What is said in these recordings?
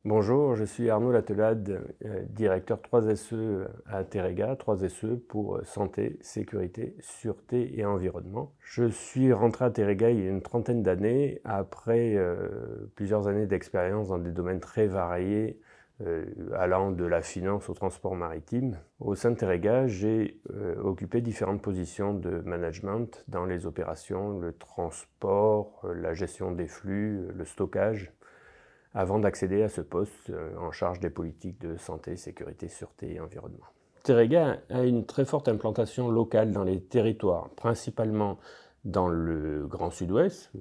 Bonjour, je suis Arnaud Latelade, directeur 3SE à Terega, 3SE pour santé, sécurité, sûreté et environnement. Je suis rentré à Terega il y a une trentaine d'années, après plusieurs années d'expérience dans des domaines très variés, allant de la finance au transport maritime. Au sein de Terega, j'ai occupé différentes positions de management dans les opérations, le transport, la gestion des flux, le stockage, avant d'accéder à ce poste en charge des politiques de santé, sécurité, sûreté et environnement. Terega a une très forte implantation locale dans les territoires, principalement dans le Grand Sud-Ouest,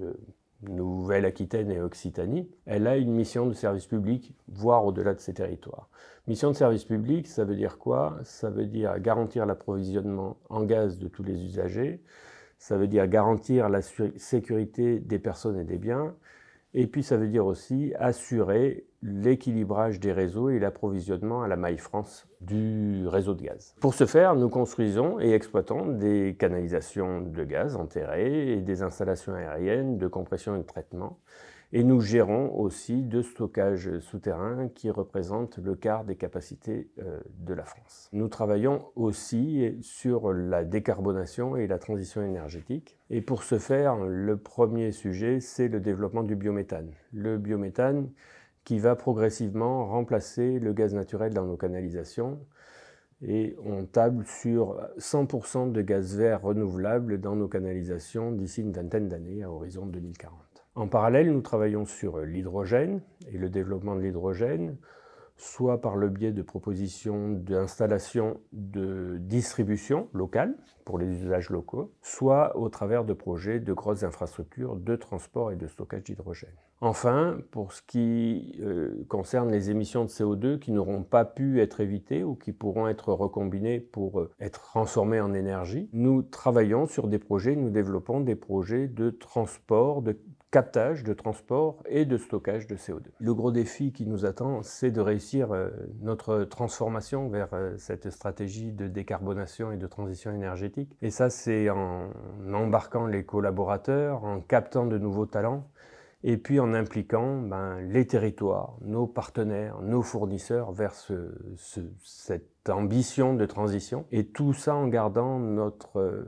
Nouvelle-Aquitaine et Occitanie. Elle a une mission de service public, voire au-delà de ces territoires. Mission de service public, ça veut dire quoi? Ça veut dire garantir l'approvisionnement en gaz de tous les usagers, ça veut dire garantir la sécurité des personnes et des biens, et puis ça veut dire aussi assurer l'équilibrage des réseaux et l'approvisionnement à la maille France du réseau de gaz. Pour ce faire, nous construisons et exploitons des canalisations de gaz enterrées et des installations aériennes de compression et de traitement. Et nous gérons aussi deux stockages souterrains qui représentent le quart des capacités de la France. Nous travaillons aussi sur la décarbonation et la transition énergétique. Et pour ce faire, le premier sujet, c'est le développement du biométhane. Le biométhane qui va progressivement remplacer le gaz naturel dans nos canalisations. Et on table sur 100% de gaz vert renouvelable dans nos canalisations d'ici une vingtaine d'années, à horizon 2040. En parallèle, nous travaillons sur l'hydrogène et le développement de l'hydrogène, soit par le biais de propositions d'installations de distribution locale pour les usages locaux, soit au travers de projets de grosses infrastructures de transport et de stockage d'hydrogène. Enfin, pour ce qui concerne les émissions de CO2 qui n'auront pas pu être évitées ou qui pourront être recombinées pour être transformées en énergie, nous travaillons sur des projets, nous développons des projets de transport, de captage, de transport et de stockage de CO2. Le gros défi qui nous attend, c'est de réussir notre transformation vers cette stratégie de décarbonation et de transition énergétique. Et ça, c'est en embarquant les collaborateurs, en captant de nouveaux talents, et puis en impliquant les territoires, nos partenaires, nos fournisseurs vers cette ambition de transition. Et tout ça en gardant notre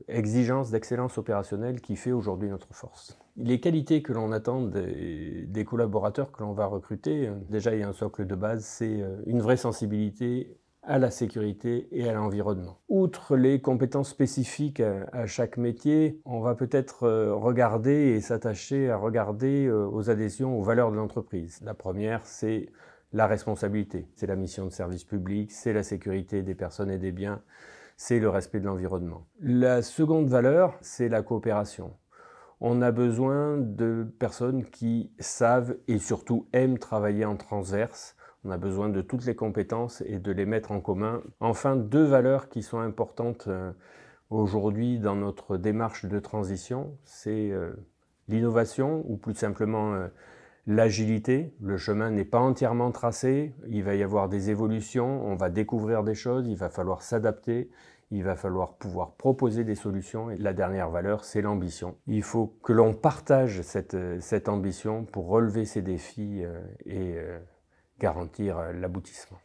exigence d'excellence opérationnelle qui fait aujourd'hui notre force. Les qualités que l'on attend des collaborateurs que l'on va recruter, déjà il y a un socle de base, c'est une vraie sensibilité à la sécurité et à l'environnement. Outre les compétences spécifiques à chaque métier, on va peut-être regarder et s'attacher à regarder aux adhésions aux valeurs de l'entreprise. La première, c'est la responsabilité. C'est la mission de service public, c'est la sécurité des personnes et des biens, c'est le respect de l'environnement. La seconde valeur, c'est la coopération. On a besoin de personnes qui savent et surtout aiment travailler en transverse. On a besoin de toutes les compétences et de les mettre en commun. Enfin, deux valeurs qui sont importantes aujourd'hui dans notre démarche de transition, c'est l'innovation ou plus simplement l'agilité. Le chemin n'est pas entièrement tracé, il va y avoir des évolutions, on va découvrir des choses, il va falloir s'adapter. Il va falloir pouvoir proposer des solutions. Et la dernière valeur, c'est l'ambition. Il faut que l'on partage cette ambition pour relever ces défis et garantir l'aboutissement.